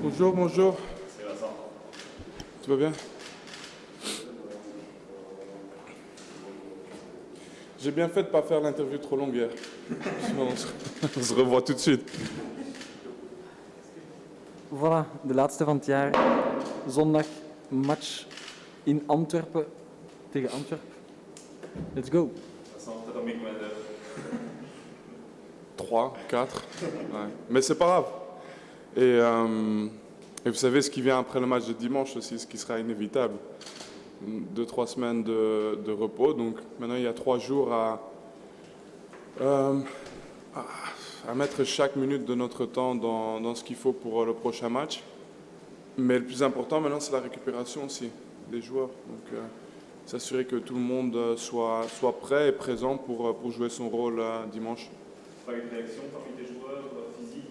Bonjour, bonjour. C'est Vincent. Tout va bien? J'ai bien fait de ne pas faire l'interview trop longue hier. Sinon, on se revoit tout de suite. Voilà, de laatste van het jaar. Zondag match in Antwerpen tegen Antwerpen. Let's go. Vincent, t'as dormi combien d'heures? 3, 4. Ouais. Mais c'est pas grave. Et vous savez ce qui vient après le match de dimanche aussi, ce qui sera inévitable. 2-3 semaines de repos. Donc maintenant, il y a 3 jours à mettre chaque minute de notre temps dans ce qu'il faut pour le prochain match. Mais le plus important maintenant, c'est la récupération aussi des joueurs. Donc s'assurer que tout le monde soit prêt et présent pour jouer son rôle dimanche. Pas eu de réaction parmi tes joueurs physiques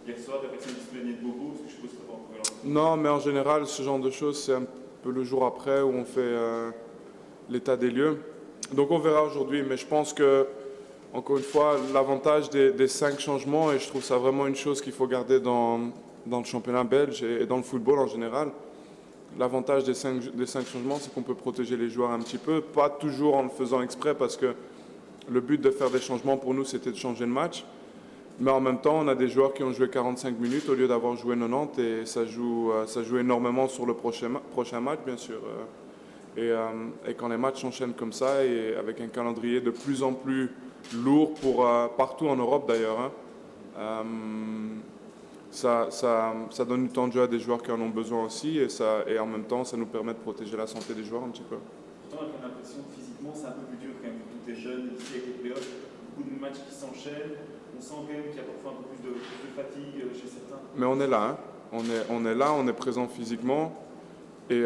hier soir, des personnes qui se plaignaient de beaucoup, parce que je suppose que tu n'as pas encore lancé. Non, mais en général, ce genre de choses, c'est un peu le jour après où on fait l'état des lieux. Donc on verra aujourd'hui, mais je pense que, encore une fois, l'avantage des 5 changements, et je trouve ça vraiment une chose qu'il faut garder dans le championnat belge et dans le football en général, l'avantage des 5 changements, c'est qu'on peut protéger les joueurs un petit peu, pas toujours en le faisant exprès, parce que le but de faire des changements pour nous, c'était de changer le match. Mais en même temps, on a des joueurs qui ont joué 45 minutes au lieu d'avoir joué 90 et ça joue énormément sur le prochain match, bien sûr. Et quand les matchs s'enchaînent comme ça et avec un calendrier de plus en plus lourd pour partout en Europe d'ailleurs, ça donne du temps de jeu à des joueurs qui en ont besoin aussi et en même temps, ça nous permet de protéger la santé des joueurs un petit peu. Pourtant, on a l'impression que physiquement, c'est un peu plus dur quand même. Tout est jeune, ici avec les playoffs, beaucoup de matchs qui s'enchaînent. On sent quand même qu'il y a parfois un peu plus de fatigue chez certains. Mais on est là, hein. On est là, on est présent physiquement. Et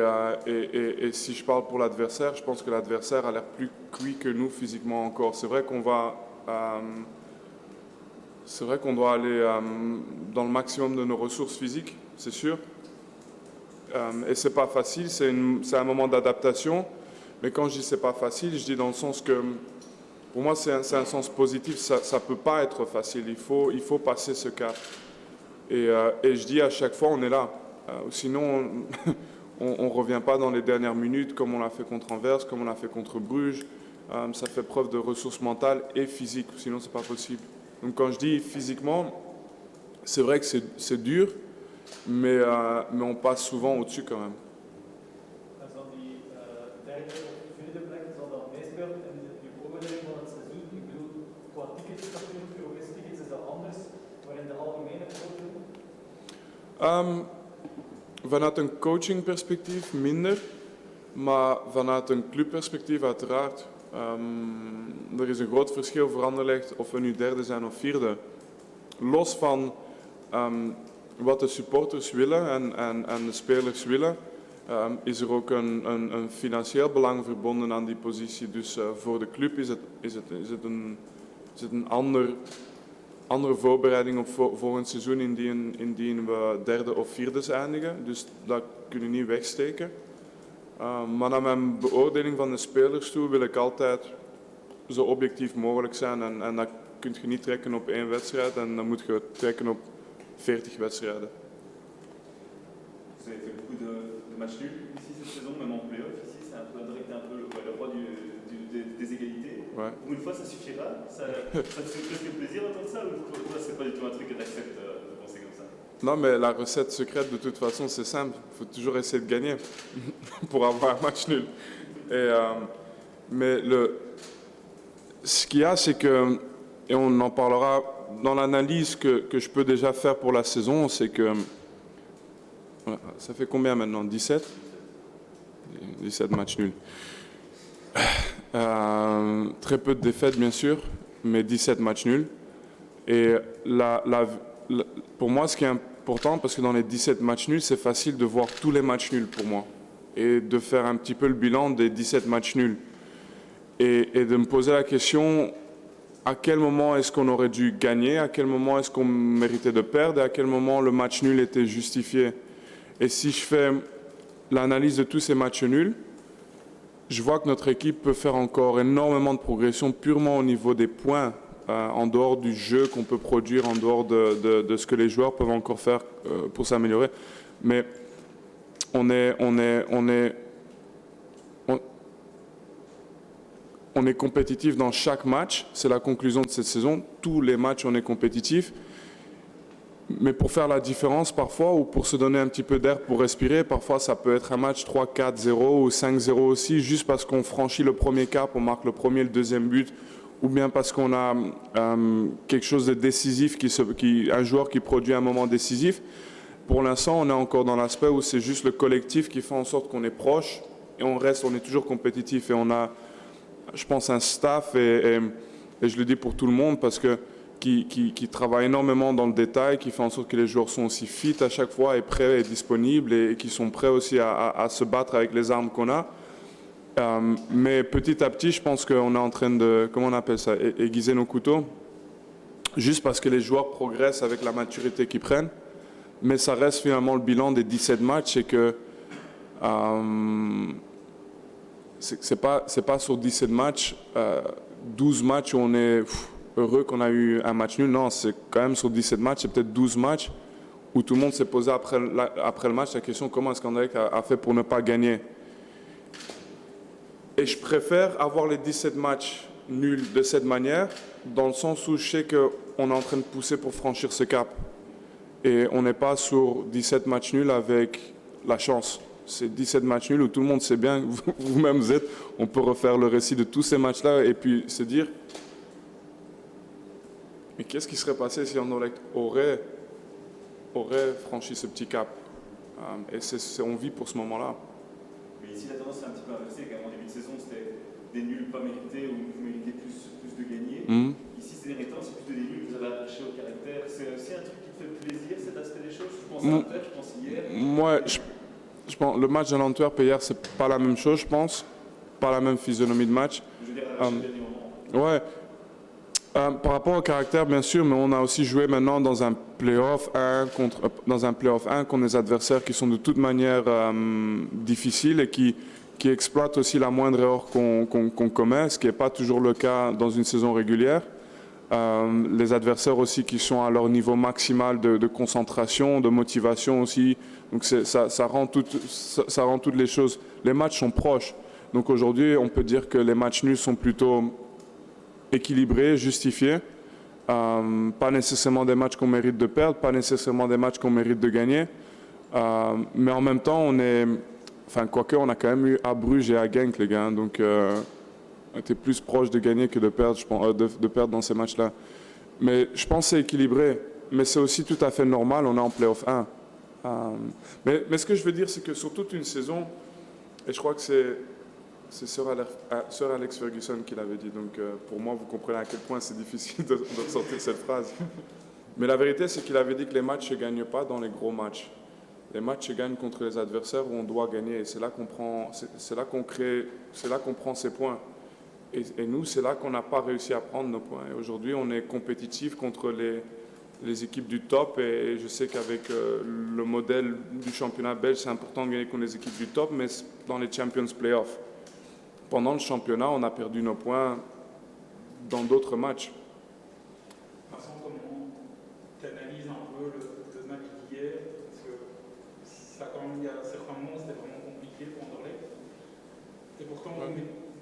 si je parle pour l'adversaire, je pense que l'adversaire a l'air plus cuit que nous physiquement encore. C'est vrai qu'on doit aller dans le maximum de nos ressources physiques, c'est sûr. Et c'est pas facile, c'est un moment d'adaptation. Mais quand je dis c'est pas facile, je dis dans le sens que pour moi c'est un sens positif. Ça peut pas être facile. Il faut passer ce cap. Et je dis à chaque fois on est là. Sinon on revient pas dans les dernières minutes comme on l'a fait contre Anvers, comme on l'a fait contre Bruges. Ça fait preuve de ressources mentales et physiques. Sinon c'est pas possible. Donc quand je dis physiquement, c'est vrai que c'est dur, mais on passe souvent au-dessus quand même. En zal die derde of vierde plek zal dat meespelen in de beoordeling van het seizoen. Ik bedoel, qua tickets natuurlijk, Europees tickets is dat anders, maar in de algemene beoordeling? Vanuit een coachingperspectief minder, maar vanuit een clubperspectief uiteraard. Er is een groot verschil voor Anderlecht of we nu derde zijn of vierde. Los van wat de supporters willen en de spelers willen, is er ook een financieel belang verbonden aan die positie. Dus voor de club is het een andere voorbereiding op volgend seizoen indien we derde of vierde eindigen. Dus dat kunnen we niet wegsteken. Maar naar mijn beoordeling van de spelers toe wil ik altijd zo objectief mogelijk zijn. En dat kun je niet trekken op 1 wedstrijd en dan moet je trekken op 40 wedstrijden. Vous avez fait beaucoup de matchs nuls ici cette saison, même en play-off. Ici, c'est un peu le roi des égalités. Ouais. Pour une fois, ça suffira. Ça te fait presque plaisir d'entendre ça, ou toi, c'est pas du tout un truc que tu acceptes de penser comme ça? Non, mais la recette secrète, de toute façon, c'est simple. Il faut toujours essayer de gagner pour avoir un match nul. Mais ce qu'il y a, c'est que, et on en parlera dans l'analyse que je peux déjà faire pour la saison, c'est que, ça fait combien maintenant? 17 matchs nuls. Très peu de défaites, bien sûr, mais 17 matchs nuls. Et pour moi, ce qui est important, parce que dans les 17 matchs nuls, c'est facile de voir tous les matchs nuls pour moi. Et de faire un petit peu le bilan des 17 matchs nuls. Et de me poser la question, à quel moment est-ce qu'on aurait dû gagner? À quel moment est-ce qu'on méritait de perdre? Et à quel moment le match nul était justifié? Et si je fais l'analyse de tous ces matchs nuls, je vois que notre équipe peut faire encore énormément de progression purement au niveau des points en dehors du jeu qu'on peut produire, en dehors de ce que les joueurs peuvent encore faire pour s'améliorer. Mais on est compétitif dans chaque match. C'est la conclusion de cette saison. Tous les matchs, on est compétitif. Mais pour faire la différence parfois, ou pour se donner un petit peu d'air pour respirer, parfois ça peut être un match 3-4-0 ou 5-0 aussi, juste parce qu'on franchit le premier cap, on marque le premier, le deuxième but, ou bien parce qu'on a quelque chose de décisif, un joueur qui produit un moment décisif. Pour l'instant, on est encore dans l'aspect où c'est juste le collectif qui fait en sorte qu'on est proche et on est toujours compétitif. Et on a, je pense, un staff, et je le dis pour tout le monde, parce que qui travaille énormément dans le détail, qui fait en sorte que les joueurs sont aussi fit à chaque fois et prêts et disponibles et qui sont prêts aussi à se battre avec les armes qu'on a. Mais petit à petit, je pense qu'on est en train de, comment on appelle ça, aiguiser nos couteaux, juste parce que les joueurs progressent avec la maturité qu'ils prennent. Mais ça reste finalement le bilan des 17 matchs, c'est que c'est pas sur 17 matchs, 12 matchs où on est heureux qu'on a eu un match nul. Non, c'est quand même sur 17 matchs, c'est peut-être 12 matchs où tout le monde s'est posé après le match la question comment est-ce qu'Anderlecht a fait pour ne pas gagner. Et je préfère avoir les 17 matchs nuls de cette manière, dans le sens où je sais qu'on est en train de pousser pour franchir ce cap. Et on n'est pas sur 17 matchs nuls avec la chance. C'est 17 matchs nuls où tout le monde sait bien, vous-même vous êtes, on peut refaire le récit de tous ces matchs-là et puis se dire mais qu'est-ce qui serait passé si Anderlecht aurait franchi ce petit cap? Et on vit pour ce moment-là. Mais ici, la tendance est un petit peu inversée. Quand même, en début de saison, c'était des nuls pas mérités où vous méritez plus de gagner. Ici, ces derniers temps, c'est plus des nuls que vous avez attaché au caractère. C'est aussi un truc qui te fait plaisir, cet aspect des choses. Je pense à Antwerp, je pense hier. Moi, je pense le match de l'Antwerp hier, c'est pas la même chose, je pense. Pas la même physionomie de match. Je veux dire, à le dernier moment. Ouais. Par rapport au caractère, bien sûr, mais on a aussi joué maintenant dans un play-off 1 contre des adversaires qui sont de toute manière difficiles et qui exploitent aussi la moindre erreur qu'on commet, ce qui n'est pas toujours le cas dans une saison régulière. Les adversaires aussi qui sont à leur niveau maximal de concentration, de motivation aussi. Donc ça rend toutes les choses. Les matchs sont proches. Donc aujourd'hui, on peut dire que les matchs nuls sont plutôt équilibrés, justifiés. Pas nécessairement des matchs qu'on mérite de perdre, pas nécessairement des matchs qu'on mérite de gagner. Mais en même temps, quoique on a quand même eu à Bruges et à Genk, les gars. Donc on était plus proche de gagner que de perdre, je pense, de perdre dans ces matchs-là. Mais je pense que c'est équilibré. Mais c'est aussi tout à fait normal, on est en play-off 1. Mais ce que je veux dire, c'est que sur toute une saison, et je crois que c'est Sir Alex Ferguson qui l'avait dit. Donc pour moi, vous comprenez à quel point c'est difficile de sortir cette phrase. Mais la vérité, c'est qu'il avait dit que les matchs ne se gagnent pas dans les gros matchs. Les matchs se gagnent contre les adversaires où on doit gagner. Et c'est là qu'on prend ses points. Et nous, c'est là qu'on n'a pas réussi à prendre nos points. Et aujourd'hui, on est compétitif contre les équipes du top. Et je sais qu'avec le modèle du championnat belge, c'est important de gagner contre les équipes du top, mais dans les Champions Playoffs. Pendant le championnat, on a perdu nos points dans d'autres matchs. De toute façon, comment tu analyses un peu le match d'hier? Parce que ça, quand même, il y a certains moments, c'était vraiment compliqué pour Anderlecht. Et pourtant,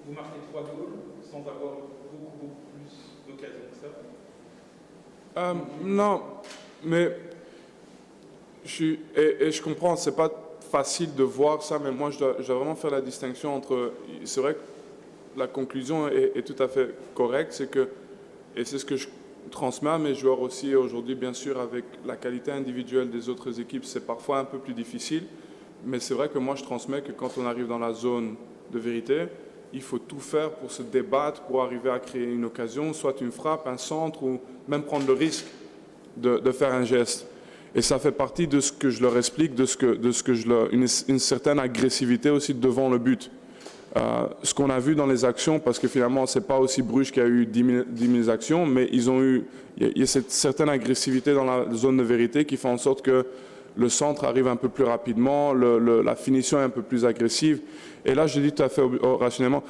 vous marquez 3 goals sans avoir beaucoup plus d'occasions que ça. Non, mais je comprends, c'est pas facile de voir ça, mais moi je dois vraiment faire la distinction entre. C'est vrai que la conclusion est tout à fait correcte, et c'est ce que je transmets à mes joueurs aussi aujourd'hui, bien sûr, avec la qualité individuelle des autres équipes, c'est parfois un peu plus difficile, mais c'est vrai que moi je transmets que quand on arrive dans la zone de vérité, il faut tout faire pour se débattre, pour arriver à créer une occasion, soit une frappe, un centre, ou même prendre le risque de faire un geste. Et ça fait partie de ce que je leur explique, une certaine agressivité aussi devant le but. Ce qu'on a vu dans les actions, parce que finalement, c'est pas aussi Bruges qui a eu 10 000 actions, mais il y a cette certaine agressivité dans la zone de vérité qui fait en sorte que le centre arrive un peu plus rapidement, la finition est un peu plus agressive. Et là, je dis tout à fait rationnellement.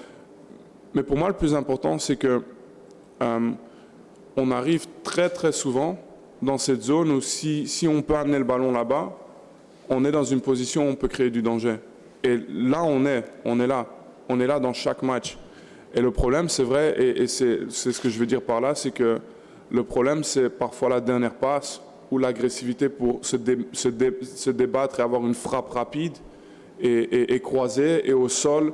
Mais pour moi, le plus important, c'est que on arrive très très souvent dans cette zone où si on peut amener le ballon là-bas, on est dans une position où on peut créer du danger. Et là, on est là dans chaque match. Et le problème, c'est vrai, et c'est ce que je veux dire par là, c'est que le problème, c'est parfois la dernière passe ou l'agressivité pour se débattre et avoir une frappe rapide et croisée et au sol,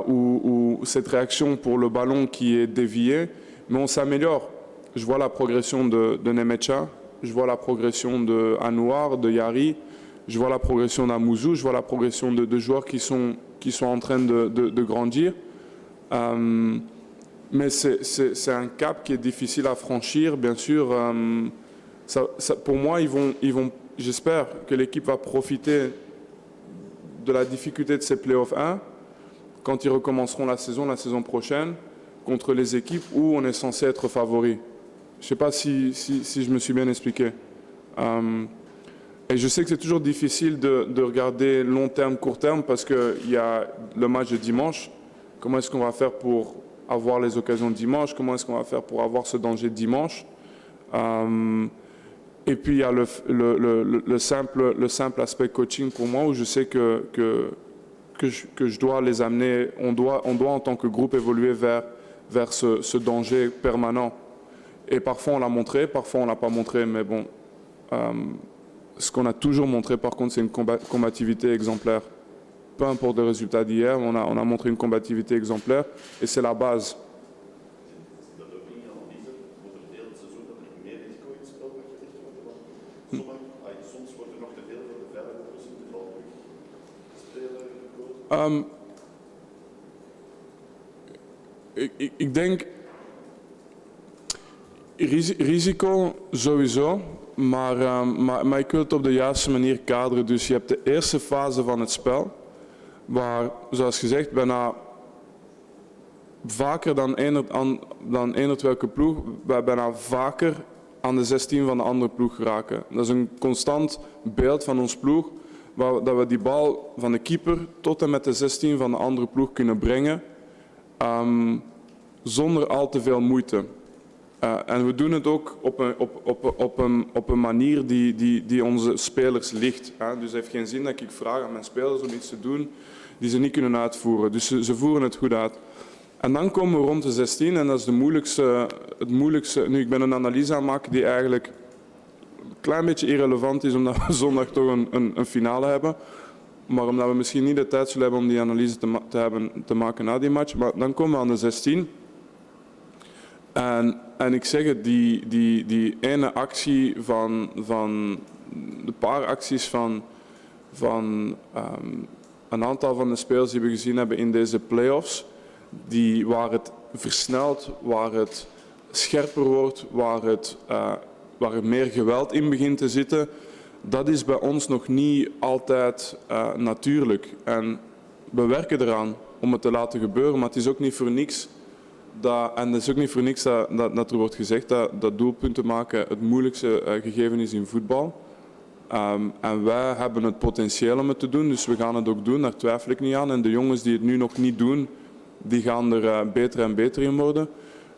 ou cette réaction pour le ballon qui est dévié. Mais on s'améliore. Je vois la progression de Nemecha, je vois la progression de Anouar, de Yari, je vois la progression d'Amouzou, je vois la progression de joueurs qui sont en train de grandir. Mais c'est un cap qui est difficile à franchir, bien sûr. Pour moi, j'espère que l'équipe va profiter de la difficulté de ces playoffs 1 quand ils recommenceront la saison prochaine, contre les équipes où on est censé être favori. Je ne sais pas si je me suis bien expliqué. Et je sais que c'est toujours difficile de regarder long terme, court terme, parce qu'il y a le match de dimanche. Comment est-ce qu'on va faire pour avoir les occasions de dimanche? Comment est-ce qu'on va faire pour avoir ce danger de dimanche? Et puis il y a le simple aspect coaching pour moi, où je sais que je dois les amener, on doit en tant que groupe évoluer vers ce danger permanent. Et parfois on l'a montré, parfois on l'a pas montré, mais bon, ce qu'on a toujours montré par contre, c'est une combativité exemplaire. Peu importe le résultat d'hier, on a montré une combativité exemplaire et c'est la base. Ik denk risico sowieso, maar ik wil het op de juiste manier kaderen. Dus je hebt de eerste fase van het spel, waar, zoals gezegd, bijna vaker dan eender welke ploeg, wij bijna vaker aan de 16 van de andere ploeg geraken. Dat is een constant beeld van ons ploeg, dat we die bal van de keeper tot en met de 16 van de andere ploeg kunnen brengen, zonder al te veel moeite. En we doen het ook op een manier die onze spelers ligt. Dus het heeft geen zin dat ik vraag aan mijn spelers om iets te doen die ze niet kunnen uitvoeren. Dus ze voeren het goed uit. En dan komen we rond de 16 en dat is het moeilijkste. Nu, ik ben een analyse aan het maken die eigenlijk een klein beetje irrelevant is, omdat we zondag toch een finale hebben. Maar omdat we misschien niet de tijd zullen hebben om die analyse te maken na die match. Maar dan komen we aan de 16. En ik zeg het, die ene actie van de paar acties van een aantal van de spelers die we gezien hebben in deze play-offs, waar het versnelt, waar het scherper wordt, waar er meer geweld in begint te zitten, dat is bij ons nog niet altijd natuurlijk. En we werken eraan om het te laten gebeuren, maar het is ook niet voor niks dat er wordt gezegd dat doelpunten maken het moeilijkste gegeven is in voetbal. En wij hebben het potentieel om het te doen, dus we gaan het ook doen, daar twijfel ik niet aan. En de jongens die het nu nog niet doen, die gaan er beter en beter in worden.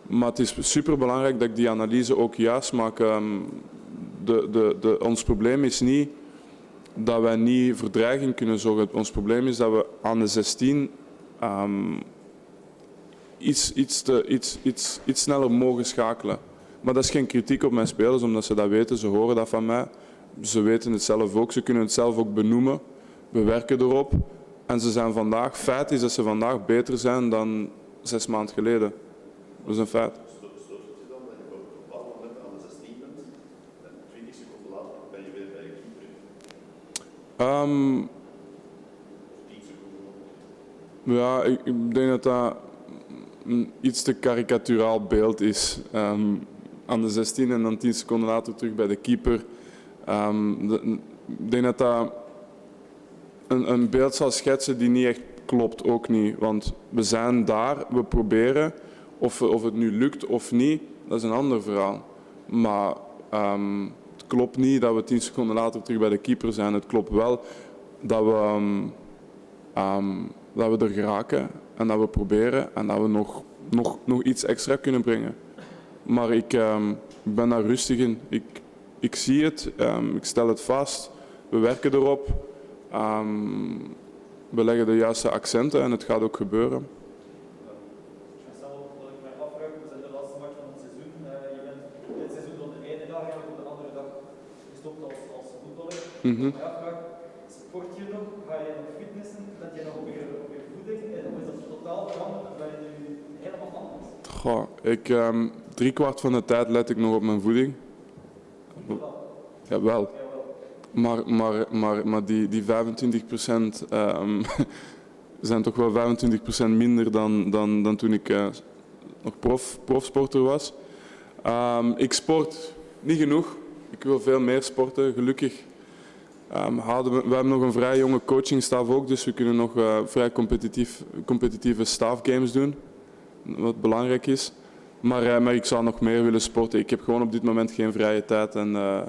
Maar het is superbelangrijk dat ik die analyse ook juist maak. Ons probleem is niet dat wij niet voor dreiging kunnen zorgen. Ons probleem is dat we aan de 16 iets sneller mogen schakelen. Maar dat is geen kritiek op mijn spelers, omdat ze dat weten. Ze horen dat van mij. Ze weten het zelf ook. Ze kunnen het zelf ook benoemen. We werken erop. En ze zijn vandaag, feit is dat ze vandaag beter zijn dan 6 maanden geleden. Dat is een feit. Stoort het je dan dat je op een bepaald moment aan de 16 bent en 20 seconden later ben je weer bij je keeper? 10 seconden? Ja, ik denk dat dat een iets te karikaturaal beeld is. Aan de 16 en dan 10 seconden later terug bij de keeper. Ik denk dat dat een beeld zal schetsen die niet echt klopt, ook niet. Want we zijn daar, we proberen. Of het nu lukt of niet, dat is een ander verhaal. Maar het klopt niet dat we 10 seconden later terug bij de keeper zijn. Het klopt wel dat we er geraken en dat we proberen en dat we nog iets extra kunnen brengen. Maar ik ben daar rustig in. Ik zie het, ik stel het vast, we werken erop, we leggen de juiste accenten en het gaat ook gebeuren. Marcel, wat ik mij afvraag, we zijn de laatste match van het seizoen. Je bent dit seizoen dan de ene dag en op de andere dag gestopt als voetballer. Ik mij afvraag, sport je nog? Ga je nog fitnessen? Let je nog op je voeding? Of is dat totaal veranderd? Of ben je nu helemaal anders? Goh, driekwart van de tijd let ik nog op mijn voeding. Jawel. Maar die 25% zijn toch wel 25% minder dan toen ik nog profsporter was. Ik sport niet genoeg. Ik wil veel meer sporten, gelukkig. We hebben nog een vrij jonge coachingstaf ook, dus we kunnen nog vrij competitieve staffgames doen, wat belangrijk is. Maar ik zou nog meer willen sporten. Ik heb gewoon op dit moment geen vrije tijd en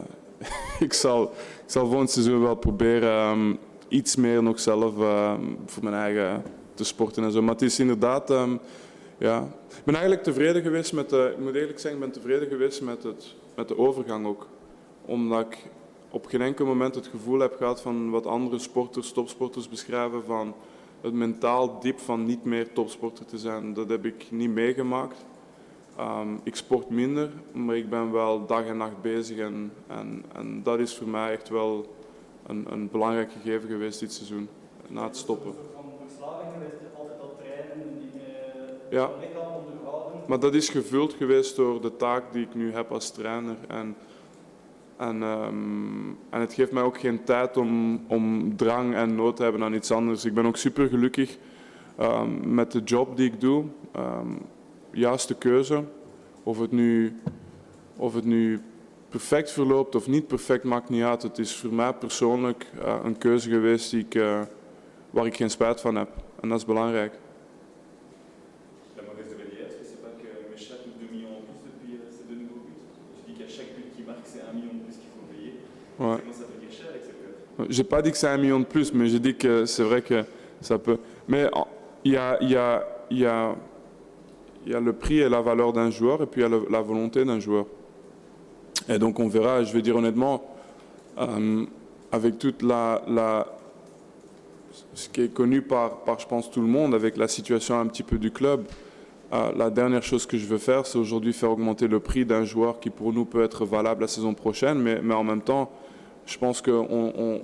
ik zal volgend seizoen wel proberen iets meer nog zelf voor mijn eigen te sporten en zo. Maar het is inderdaad, ja. Ik ben eigenlijk tevreden geweest ik moet eerlijk zeggen, ik ben tevreden geweest met de overgang ook. Omdat ik op geen enkel moment het gevoel heb gehad van wat andere topsporters beschrijven van het mentaal diep van niet meer topsporter te zijn. Dat heb ik niet meegemaakt. Ik sport minder, maar ik ben wel dag en nacht bezig en dat is voor mij echt wel een belangrijk gegeven geweest dit seizoen, na het stoppen. Een soort van verslaving geweest, altijd al trainen, Ja. het lichaam onderhouden. Maar dat is gevuld geweest door de taak die ik nu heb als trainer. En het geeft mij ook geen tijd om drang en nood te hebben aan iets anders. Ik ben ook super gelukkig met de job die ik doe. Juiste keuze. Of het nu perfect verloopt of niet perfect, maakt niet uit. Het is voor mij persoonlijk een keuze geweest waar ik geen spijt van heb. En dat is belangrijk. La mauvaise nouvelle hier, c'est pas que Meshack coûte 2 millions en plus depuis ces 2 nouveaux buts. Tu dis qu'à chaque but qu'il marque, c'est 1 million de plus qu'il faut payer. Ouais. Ça commence à devenir cher avec cette cote. J'ai pas dit que c'est 1 million de plus, mais j'ai dit que c'est vrai que ça peut. Mais il y a le prix et la valeur d'un joueur, et puis il y a la volonté d'un joueur. Et donc on verra, je vais dire honnêtement, avec toute ce qui est connu par, je pense, tout le monde, avec la situation un petit peu du club, la dernière chose que je veux faire, c'est aujourd'hui faire augmenter le prix d'un joueur qui pour nous peut être valable la saison prochaine, mais en même temps, je pense qu'on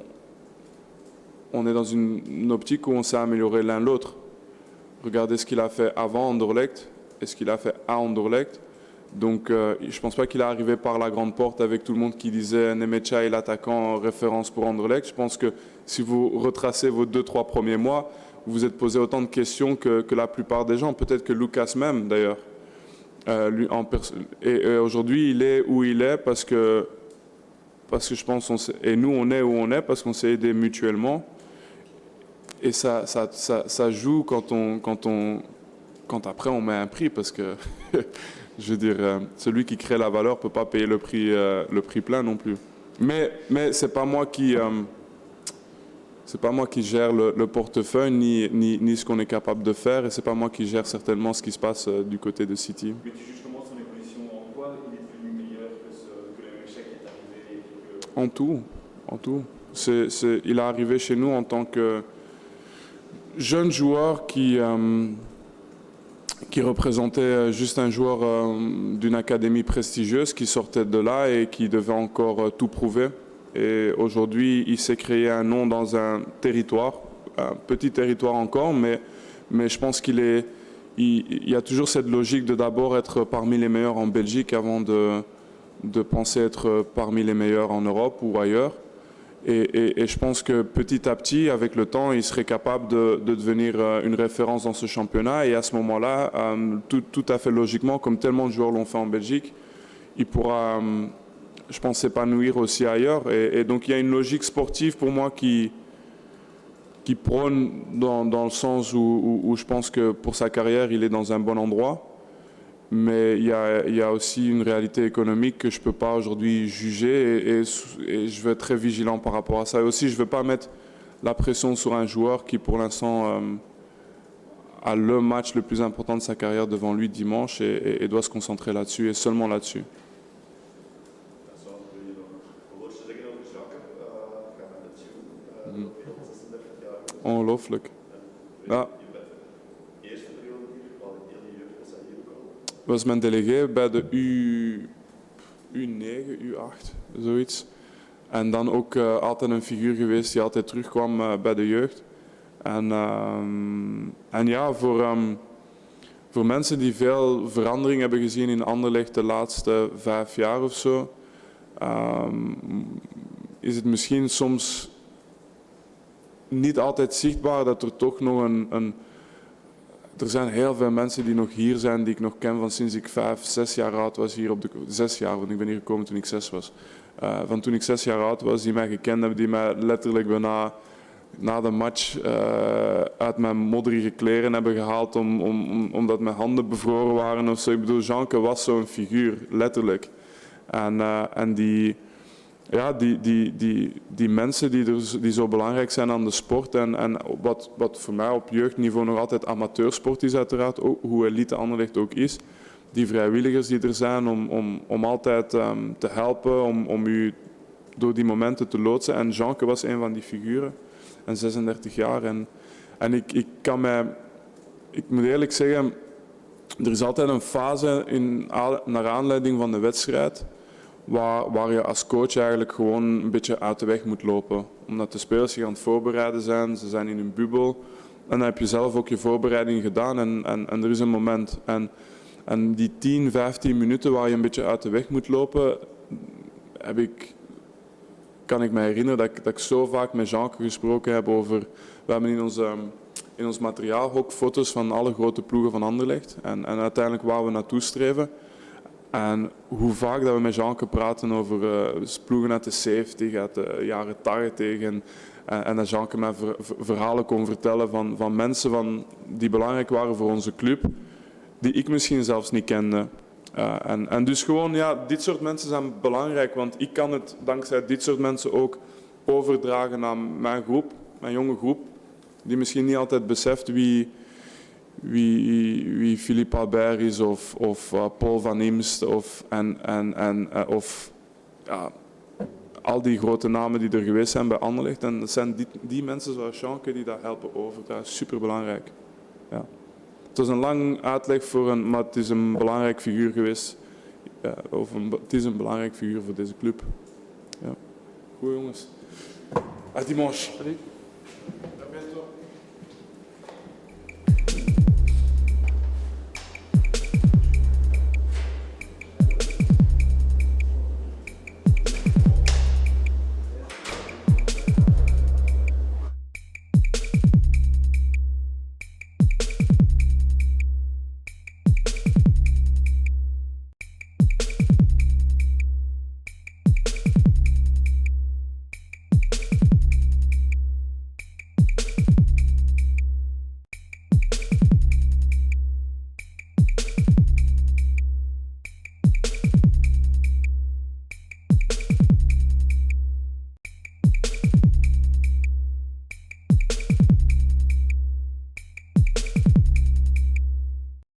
est dans une optique où on s'est amélioré l'un l'autre. Regardez ce qu'il a fait avant Anderlecht et ce qu'il a fait à Anderlecht. Donc je ne pense pas qu'il est arrivé par la grande porte avec tout le monde qui disait Nemecha est l'attaquant en référence pour Anderlecht. Je pense que si vous retracez vos 2-3 premiers mois, vous vous êtes posé autant de questions que la plupart des gens, peut-être que Lucas même d'ailleurs. Et aujourd'hui il est où il est parce que je pense, et nous on est où on est parce qu'on s'est aidés mutuellement. Et ça joue quand après on met un prix parce que je veux dire, celui qui crée la valeur ne peut pas payer le prix plein non plus. Mais c'est pas moi qui gère le portefeuille ni ce qu'on est capable de faire, et c'est pas moi qui gère certainement ce qui se passe du côté de City. Mais tu juges comment son évolution, en quoi il est devenu meilleur que le Meshack qui est arrivé En tout. Il est arrivé chez nous en tant que jeune joueur qui représentait juste un joueur d'une académie prestigieuse qui sortait de là et qui devait encore tout prouver. Et aujourd'hui, il s'est créé un nom dans un territoire, un petit territoire encore, mais je pense il y a toujours cette logique de d'abord être parmi les meilleurs en Belgique avant de penser être parmi les meilleurs en Europe ou ailleurs. Et je pense que petit à petit, avec le temps, il serait capable de devenir une référence dans ce championnat. Et à ce moment-là, tout à fait logiquement, comme tellement de joueurs l'ont fait en Belgique, il pourra, je pense, s'épanouir aussi ailleurs. Et donc il y a une logique sportive pour moi qui prône dans le sens où je pense que pour sa carrière, il est dans un bon endroit. Mais il y a aussi une réalité économique que je ne peux pas aujourd'hui juger et je vais être très vigilant par rapport à ça. Et aussi, je ne veux pas mettre la pression sur un joueur qui, pour l'instant, a le match le plus important de sa carrière devant lui dimanche et doit se concentrer là-dessus et seulement là-dessus. Zo wil je nog een woordje zeggen over Jacques? Gaan we met jou, 36 jaar. Ongelooflijk. Ja. Je bent de eerste periode hier, al in heel jeugd was hij hier ook al. Was mijn delegé bij de U9, U8, zoiets. En dan ook altijd een figuur geweest die altijd terugkwam bij de jeugd. En ja, voor mensen die veel verandering hebben gezien in Anderlecht de laatste 5 jaar of zo, is het misschien soms niet altijd zichtbaar dat er toch nog er zijn heel veel mensen die nog hier zijn, die ik nog ken van sinds ik 5, 6 jaar oud was hier op de 6 jaar, want ik ben hier gekomen toen ik 6 was. Van toen ik 6 jaar oud was, die mij gekend hebben, die mij letterlijk bijna na de match uit mijn modderige kleren hebben gehaald omdat mijn handen bevroren waren of zo. Ik bedoel, Jeanke was zo'n figuur, letterlijk. En die mensen die zo belangrijk zijn aan de sport en wat voor mij op jeugdniveau nog altijd amateursport is uiteraard, hoe elite Anderlecht ook is, die vrijwilligers die er zijn om altijd te helpen, om u door die momenten te loodsen. En Jeanke was een van die figuren. En 36 jaar. En ik moet eerlijk zeggen, er is altijd een fase naar aanleiding van de wedstrijd waar je als coach eigenlijk gewoon een beetje uit de weg moet lopen. Omdat de spelers zich aan het voorbereiden zijn, ze zijn in een bubbel. En dan heb je zelf ook je voorbereiding gedaan en er is een moment. En die 10, 15 minuten waar je een beetje uit de weg moet lopen, kan ik me herinneren dat ik zo vaak met Jeanke gesproken heb over. We hebben in ons materiaalhok foto's van alle grote ploegen van Anderlecht en uiteindelijk waar we naartoe streven. En hoe vaak dat we met Jeanke praten over ploegen uit de 70, uit de jaren 80 en dat Jeanke mij verhalen kon vertellen van mensen die belangrijk waren voor onze club, die ik misschien zelfs niet kende. En dus gewoon, ja, dit soort mensen zijn belangrijk, want ik kan het dankzij dit soort mensen ook overdragen naar mijn groep, mijn jonge groep, die misschien niet altijd beseft wie Philippe Albert is of Paul van Imst of al die grote namen die er geweest zijn bij Anderlecht. En het zijn die mensen zoals Jeanke die dat helpen overdragen. Superbelangrijk. Ja. Het was een lang uitleg maar het is een belangrijk figuur geweest. Ja, het is een belangrijk figuur voor deze club. Ja. Goed jongens. À dimanche. Salut.